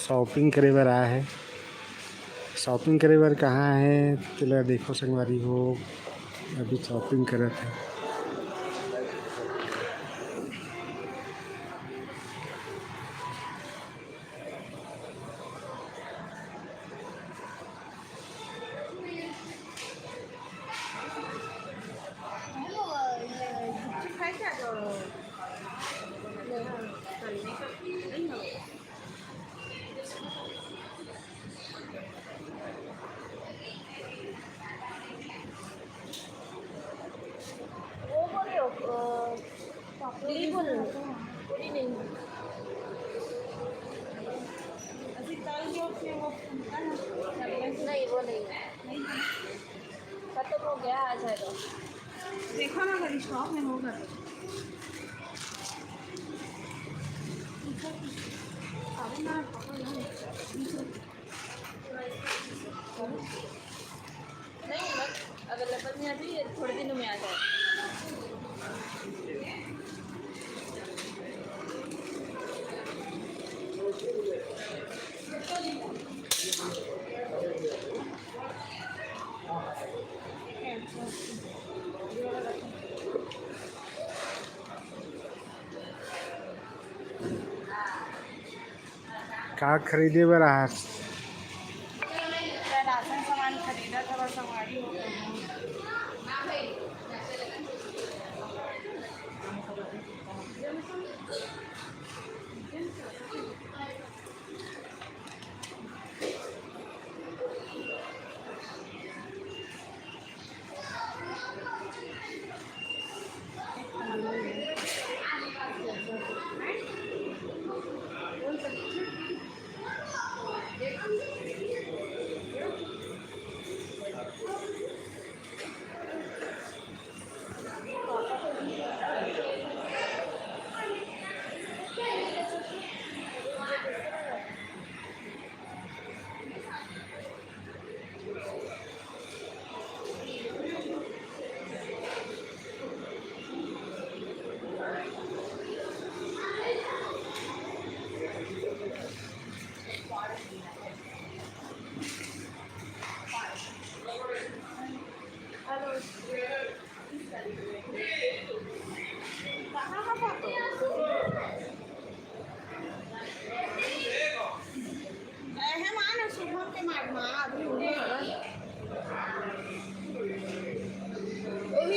Shopping करे बर आए है। शॉपिंग करे बर कहाँ है तेला देखो संगवारी हो, अभी शॉपिंग करत है। नहीं वो नहीं है, खत्म हो गया आज है तो देखो ना अगर स्टॉक में होगा नहीं अवेलेबल नहीं, अभी थोड़े दिनों में आ जाए। का खरीदे बर आए? राशन सामान खरीदा था, बस संगवारी हो गया।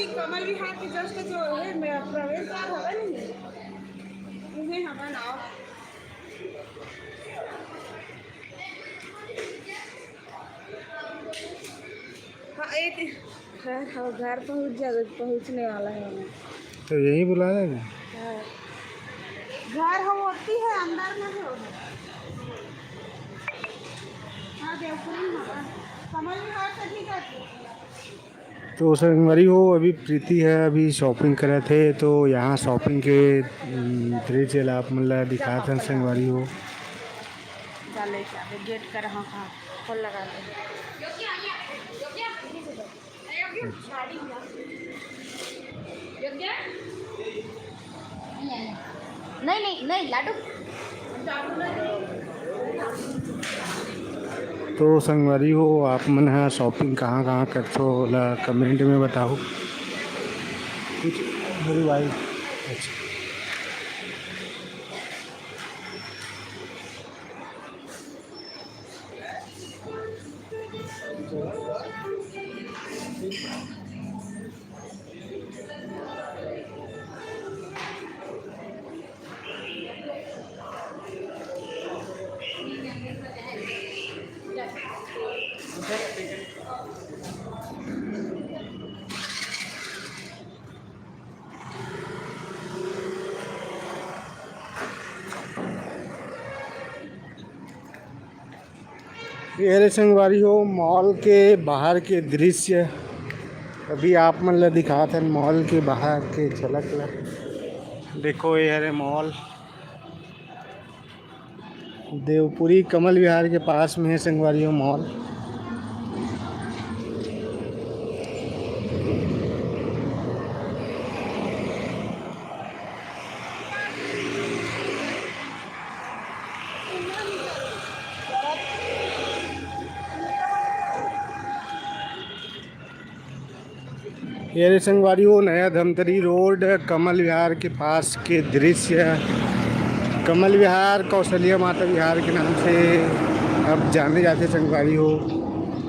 कमल विहार के जस्ट जो है मेरा प्रवेश द्वार होगा नहीं, उन्हें हमारा नाव हाँ एक घर पहुँचने वाला है हमें, तो यही बुलाया है। घर हम होती है अंदर में है हाँ देवपुरी हाँ कमल विहार से ठीक है। तो संगवारी हो अभी प्रीति है, अभी शॉपिंग करे थे तो यहाँ शॉपिंग के दृश्य आप मतलब दिखाते हैं संगवारी हो। चले चाहे गेट कर हाँ हाँ खोल लगा दे नहीं नहीं नहीं लाडू। तो संगवारी हो आप मन है शॉपिंग कहाँ कहाँ करते हो ला कमेंट में बताओ कुछ मेरी वाइफ। अच्छा ये संगवारी हो मॉल के बाहर के दृश्य अभी आप मतलब दिखाते हैं मॉल के बाहर के झलक ला। देखो ये है मॉल देवपुरी कमल विहार के पास में है संगवारी हो मॉल। ये रे संगवारी हो नया धमतरी रोड कमल विहार के पास के दृश्य। कमल विहार कौशल्या माता विहार के नाम से अब जाने जाते संगवारी हो।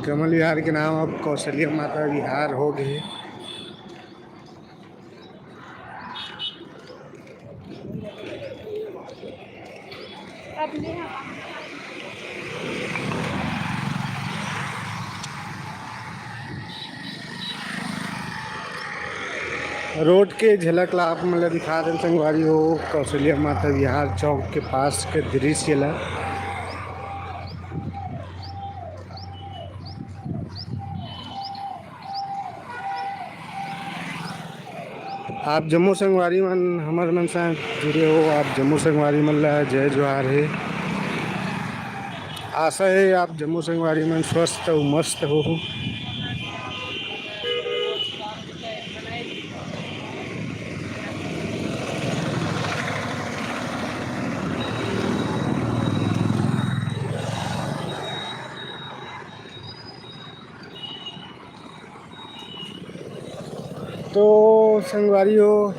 कमल विहार के नाम अब कौशल्या माता विहार हो गए। अपने यहाँ रोड के झलक ला आप मतलब दिखा दें संगवारी हो कौशल्या माता विहार चौक के पास के दृश्य ला। आप जम्मू संगवारी मन हमारे मन से जुड़े हो। आप जम्मू संगवारी मन ला जय जोहार है। आशा है आप जम्मू संगवारी मन स्वस्थ और मस्त हो। तो संगवारी हो